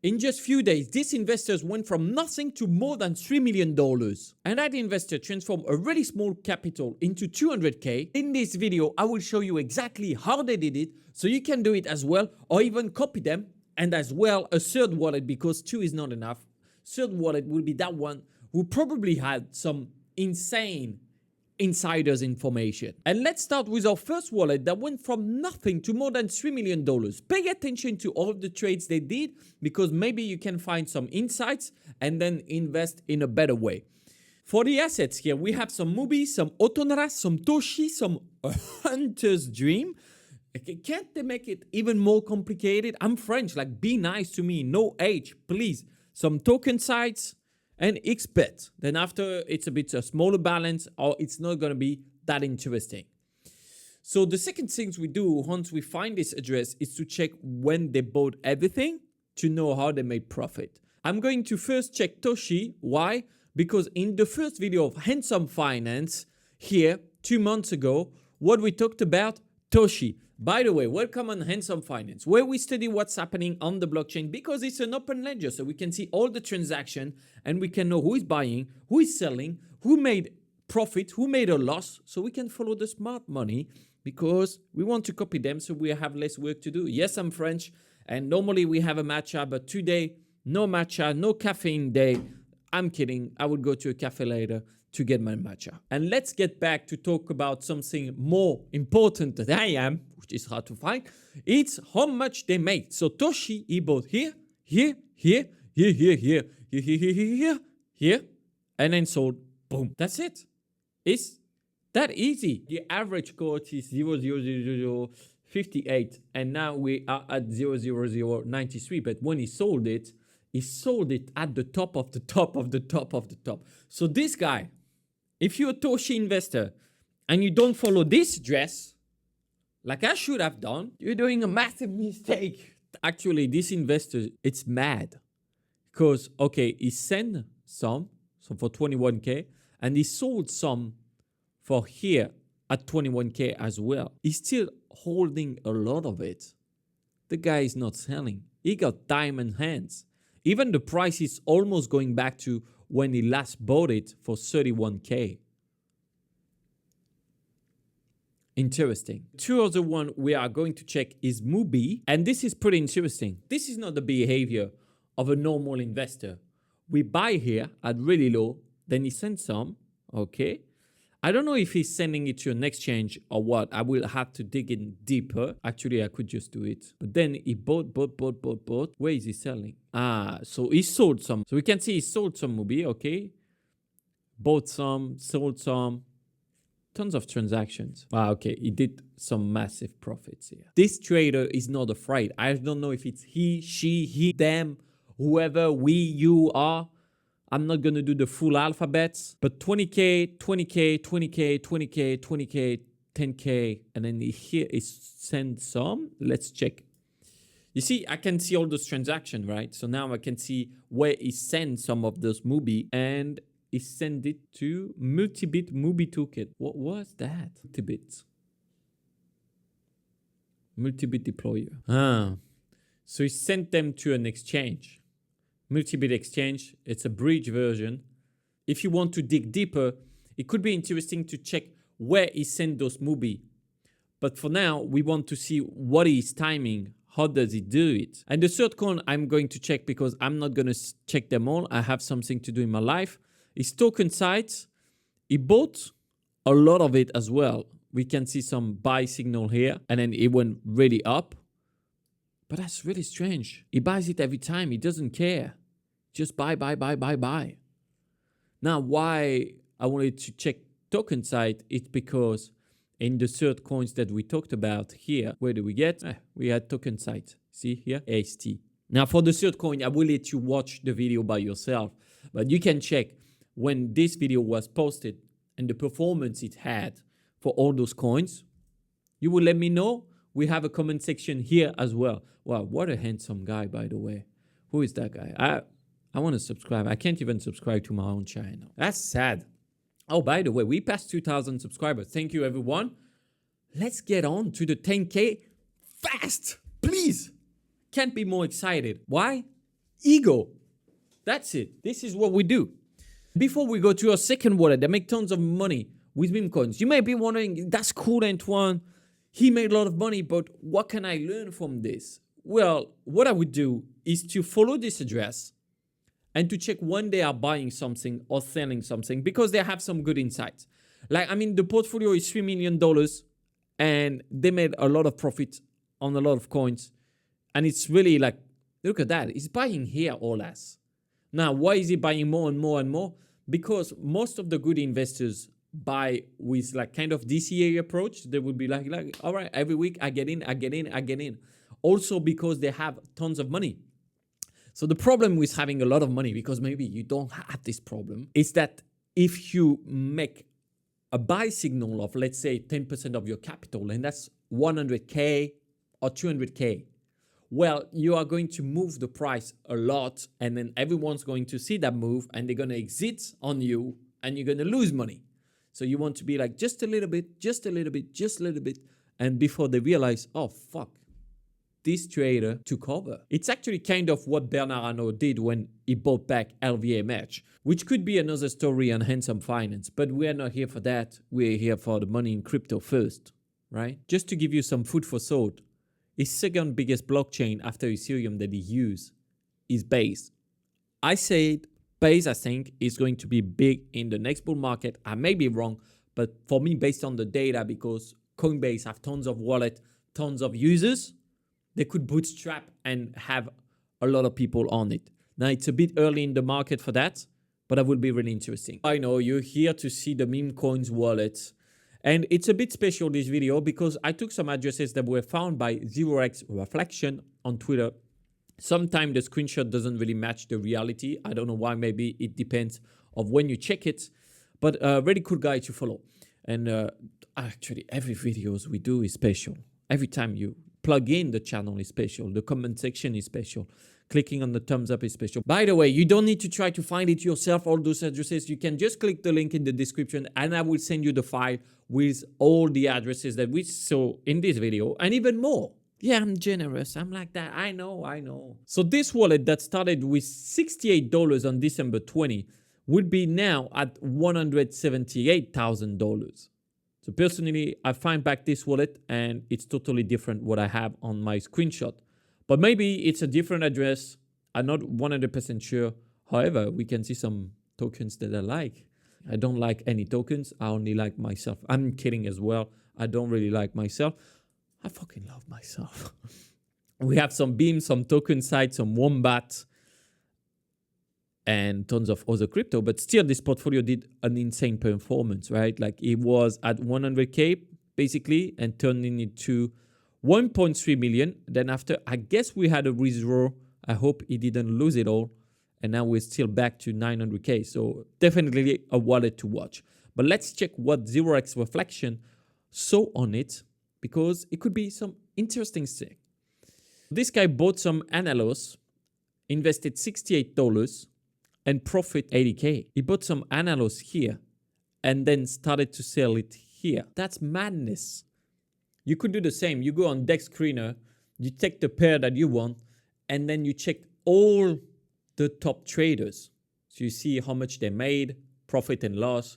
In just few days, these investors went from nothing to more than $3 million. And that investor transformed a really small capital into 200K. In this video, I will show you exactly how they did it so you can do it as well or even copy them. And as well, a third wallet, because two is not enough. Third wallet will be that one who probably had some insane insiders information. And let's start with our first wallet that went from nothing to more than $3 million. Pay attention to all of the trades they did because maybe you can find some insights and then invest in a better way. For the assets here, we have some Mubi, some Otonara, some Toshi, some Hunter's Dream. Can't they make it even more complicated? I'm French, like be nice to me, no H, please. Some token sites, and XBet. Then after, it's a bit a smaller balance or it's not going to be that interesting. So the second things we do once we find this address is to check when they bought everything to know how they made profit. I'm going to first check Toshi. Why? Because in the first video of Handsome Finance here 2 months ago, what we talked about, Toshi. By the way, welcome on Handsome Finance, where we study what's happening on the blockchain because it's an open ledger. So we can see all the transactions and we can know who is buying, who is selling, who made profit, who made a loss. So we can follow the smart money because we want to copy them so we have less work to do. Yes, I'm French and normally we have a matcha, but today, no matcha, no caffeine day. I'm kidding. I will go to a cafe later to get my matcha. And let's get back to talk about something more important that I am, which is hard to find. It's how much they made. So Toshi, he bought here, here, here, here, here, here, here, here, here, here, here, and then sold. Boom. That's it. It's that easy. The average cohort is 0.00058, and now we are at 0.00093. But when he sold it at the top of the top of the top of the top. So this guy, if you're a Toshi investor and you don't follow this address, like I should have done, you're doing a massive mistake. Actually, this investor, it's mad because, okay, he sent some for 21K and he sold some for here at 21K as well. He's still holding a lot of it. The guy is not selling. He got diamond hands. Even the price is almost going back to when he last bought it for 31K. Interesting. Two other one we are going to check is Mubi. And this is pretty interesting. This is not the behavior of a normal investor. We buy here at really low, then he sends some, okay? I don't know if he's sending it to an exchange or what. I will have to dig in deeper. Actually, I could just do it. But then he bought. Where is he selling? So he sold some. So we can see he sold some Mubi, okay? Bought some, sold some. Tons of transactions. Okay, he did some massive profits here. This trader is not afraid. I don't know if it's he, she, he, them, whoever, we, you are. I'm not going to do the full alphabets, but 20K, 20K, 20K, 20K, 20K, 10K, and then here is send some. Let's check. You see, I can see all those transactions, right? So now I can see where he sent some of those Mubi and he sent it to Multibit Mubi Toolkit. What was that? Multibit deployer. So he sent them to an exchange. Multibit exchange, it's a bridge version. If you want to dig deeper, it could be interesting to check where he sent those Mubi. But for now, we want to see what is timing. How does he do it? And the third coin I'm going to check because I'm not going to check them all. I have something to do in my life. Is token sites. He bought a lot of it as well. We can see some buy signal here and then it went really up. But that's really strange. He buys it every time. He doesn't care. Just buy. Now, why I wanted to check token site, it's because in the third coins that we talked about here, where do we get? We had token site. See here? AST. Now, for the third coin, I will let you watch the video by yourself. But you can check when this video was posted and the performance it had for all those coins. You will let me know. We have a comment section here as well. Wow, what a handsome guy, by the way. Who is that guy? I want to subscribe. I can't even subscribe to my own channel. That's sad. Oh, by the way, we passed 2,000 subscribers. Thank you, everyone. Let's get on to the 10K fast, please. Can't be more excited. Why? ego. That's it. This is what we do. Before we go to our second wallet, they make tons of money with meme coins. You may be wondering, that's cool, Antoine. He made a lot of money, but what can I learn from this? Well, what I would do is to follow this address and to check when they are buying something or selling something, because they have some good insights. Like, I mean, the portfolio is $3 million and they made a lot of profit on a lot of coins. And it's really like, look at that. He's buying here or less. Now, why is he buying more and more and more? Because most of the good investors buy with like kind of DCA approach. They would be like, all right, every week I get in, I get in, I get in. Also because they have tons of money. So the problem with having a lot of money, because maybe you don't have this problem, is that if you make a buy signal of, let's say, 10% of your capital, and that's 100K or 200K, well, you are going to move the price a lot, and then everyone's going to see that move and they're going to exit on you and you're going to lose money. So you want to be like just a little bit, just a little bit, just a little bit. And before they realize, oh, fuck, this trader took over. It's actually kind of what Bernard Arnault did when he bought back LVMH, which could be another story on Handsome Finance. But we're not here for that. We're here for the money in crypto first, right? Just to give you some food for thought, his second biggest blockchain after Ethereum that he used is Base. I said Base, I think, is going to be big in the next bull market. I may be wrong, but for me, based on the data, because Coinbase have tons of wallet, tons of users, they could bootstrap and have a lot of people on it. Now, it's a bit early in the market for that, but that will be really interesting. I know you're here to see the meme coins wallets. And it's a bit special, this video, because I took some addresses that were found by 0x Reflection on Twitter. Sometimes the screenshot doesn't really match the reality. I don't know why. Maybe it depends of when you check it. But a really cool guy to follow. And actually, every videos we do is special. Every time you plug in the channel is special. The comment section is special. Clicking on the thumbs up is special. By the way, you don't need to try to find it yourself, all those addresses. You can just click the link in the description and I will send you the file with all the addresses that we saw in this video and even more. Yeah, I'm generous. I'm like that. I know. So this wallet that started with $68 on December 20 would be now at $178,000. So personally, I find back this wallet and it's totally different what I have on my screenshot. But maybe it's a different address. I'm not 100% sure. However, we can see some tokens that I like. I don't like any tokens. I only like myself. I'm kidding as well. I don't really like myself. I fucking love myself. We have some Beam, some token sites, some Wombat, and tons of other crypto. But still, this portfolio did an insane performance, right? Like it was at 100K basically and turning it to 1.3 million. Then after, I guess we had a withdrawal. I hope he didn't lose it all. And now we're still back to 900K. So definitely a wallet to watch. But let's check what 0x Reflection saw on it, because it could be some interesting thing. This guy bought some Analos, invested $68 and profit 80K. He bought some Analos here and then started to sell it here. That's madness. You could do the same. You go on Dex Screener, you take the pair that you want, and then you check all the top traders. So you see how much they made, profit and loss.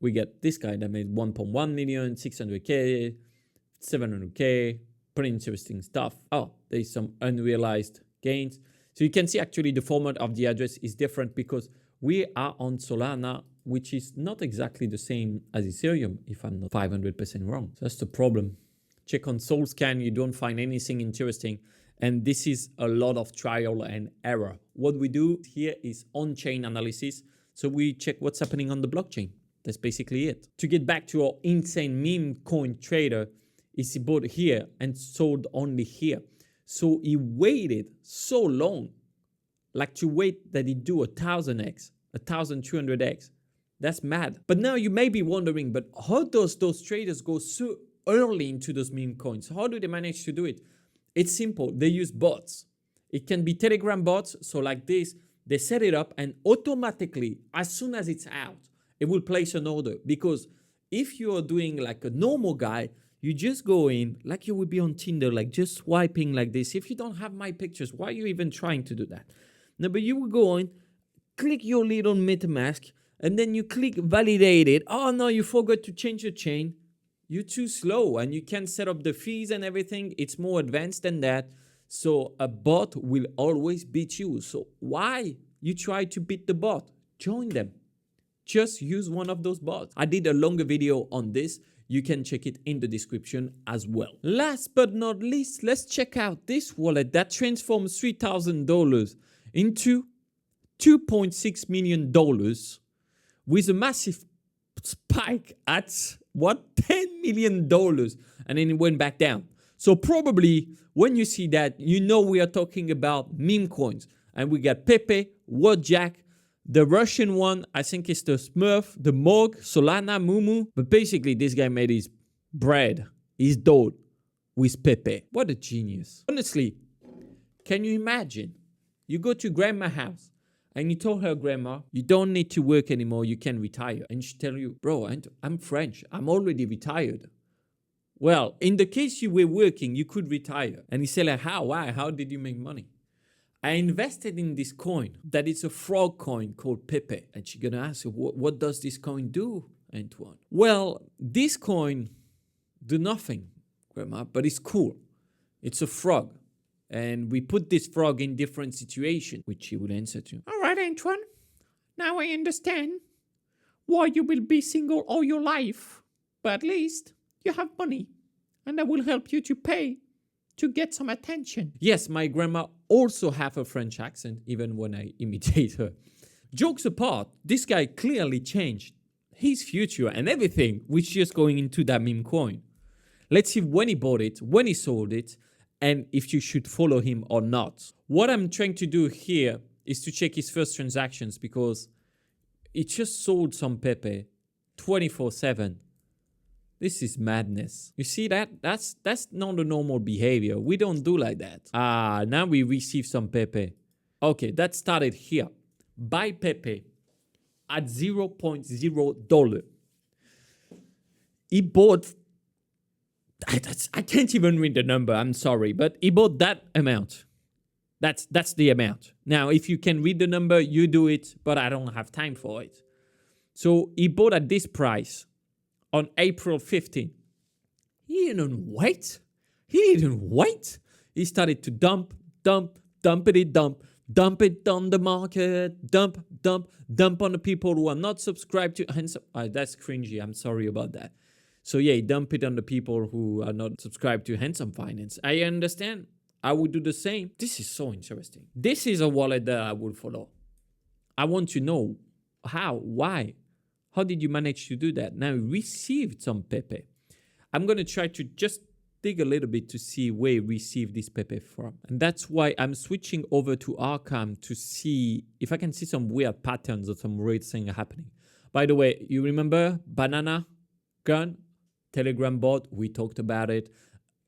We get this guy that made 1.1 million, 600K, 700K, pretty interesting stuff. Oh, there's some unrealized gains. So you can see actually the format of the address is different because we are on Solana, which is not exactly the same as Ethereum, if I'm not 500% wrong. So that's the problem. Check on SoulScan, you don't find anything interesting. And this is a lot of trial and error. What we do here is on-chain analysis. So we check what's happening on the blockchain. That's basically it. To get back to our insane meme coin trader, is he bought here and sold only here. So he waited so long, like to wait that he do 1,000x, 1,200x. That's mad. But now you may be wondering, but how does those traders go so early into those meme coins? How do they manage to do it? It's simple. They use bots. It can be Telegram bots. So like this, they set it up and automatically, as soon as it's out, it will place an order. Because if you are doing like a normal guy, you just go in like you would be on Tinder, like just swiping like this. If you don't have my pictures, why are you even trying to do that? No, but you will go on, click your little MetaMask, and then you click validate it. Oh no, you forgot to change your chain. You're too slow and you can't set up the fees and everything. It's more advanced than that. So a bot will always beat you. So why you try to beat the bot? Join them. Just use one of those bots. I did a longer video on this. You can check it in the description as well. Last but not least, let's check out this wallet that transforms $3,000 into $2.6 million with a massive spike at what? $10 million. And then it went back down. So probably when you see that, you know we are talking about meme coins. And we got Pepe, Wordjack, the Russian one, I think it's the Smurf, the Mog, Solana, Mumu. But basically, this guy made his bread, his dough with Pepe. What a genius. Honestly, can you imagine? You go to grandma's house and you told her, grandma, you don't need to work anymore, you can retire. And she tell you, bro, I'm French, I'm already retired. Well, in the case you were working, you could retire. And he said, like, how? Why? How did you make money? I invested in this coin that is a frog coin called Pepe. And she's gonna ask you, what does this coin do, Antoine? Well, this coin do nothing, grandma, but it's cool. It's a frog. And we put this frog in different situations, which she would answer to. All right, Antoine. Now I understand why you will be single all your life. But at least you have money. And I will help you to pay to get some attention. Yes, my grandma also have a French accent, even when I imitate her. Jokes apart, this guy clearly changed his future and everything, which is just going into that meme coin. Let's see when he bought it, when he sold it, and if you should follow him or not. What I'm trying to do here is to check his first transactions because he just sold some Pepe 24/7. This is madness. You see that? That's not the normal behavior. We don't do like that. Now we receive some Pepe. Okay, that started here. Buy Pepe at $0.0. He bought, I can't even read the number, I'm sorry, but he bought that amount. That's the amount. Now, if you can read the number, you do it, but I don't have time for it. So he bought at this price on April 15. He didn't wait. He started to dump it on the market, dump on the people who are not subscribed to. That's cringy. I'm sorry about that. So yeah, dump it on the people who are not subscribed to Handsome Finance. I understand. I would do the same. This is so interesting. This is a wallet that I would follow. I want to know how, why. How did you manage to do that? Now, you received some Pepe. I'm going to try to just dig a little bit to see where you received this Pepe from. And that's why I'm switching over to Arkham to see if I can see some weird patterns or some weird thing happening. By the way, you remember Banana Gun, Telegram bot? We talked about it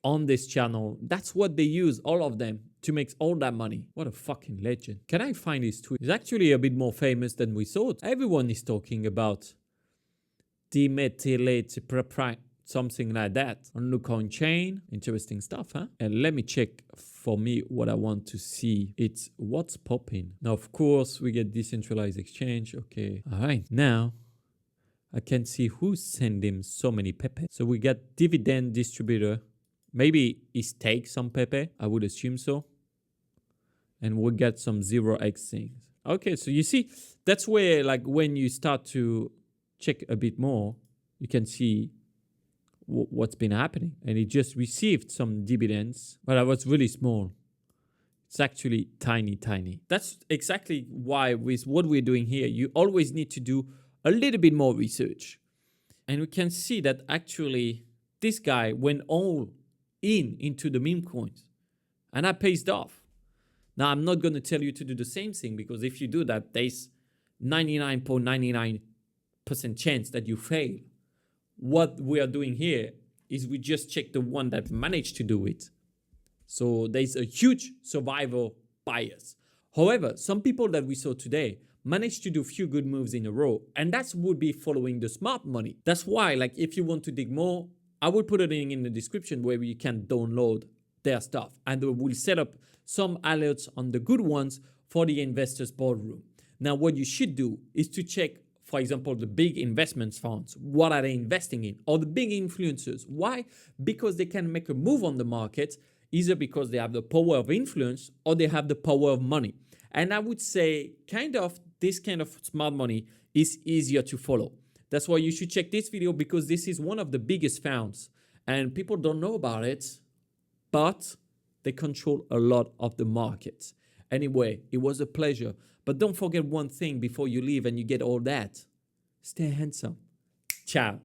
on this channel. That's what they use, all of them, to make all that money. What a fucking legend. Can I find his tweet? He's actually a bit more famous than we thought. Everyone is talking about demethylate something like that on the coin chain. Interesting stuff, huh? And let me check for me what I want to see. It's what's popping. Now, of course, we get decentralized exchange. Okay. All right. Now, I can see who's sending so many Pepe. So we got dividend distributor. Maybe he takes some Pepe. I would assume so. And we'll get some 0x things. Okay, so you see, that's where, like, when you start to check a bit more, you can see what's been happening. And it just received some dividends, but it was really small. It's actually tiny. That's exactly why with what we're doing here, you always need to do a little bit more research. And we can see that actually this guy went all into the meme coins. And that pays off. Now, I'm not going to tell you to do the same thing because if you do that, there's 99.99% chance that you fail. What we are doing here is we just check the one that managed to do it. So there's a huge survival bias. However, some people that we saw today managed to do a few good moves in a row, and that would be following the smart money. That's why, like, if you want to dig more, I will put a link in the description where you can download their stuff, and we will set up some alerts on the good ones for the investors boardroom. Now, what you should do is to check, for example, the big investments funds. What are they investing in? Or the big influencers. Why? Because they can make a move on the market, either because they have the power of influence or they have the power of money. And I would say this kind of smart money is easier to follow. That's why you should check this video, because this is one of the biggest founds and people don't know about it, but they control a lot of the market. Anyway, it was a pleasure. But don't forget one thing before you leave and you get all that. Stay handsome. Ciao.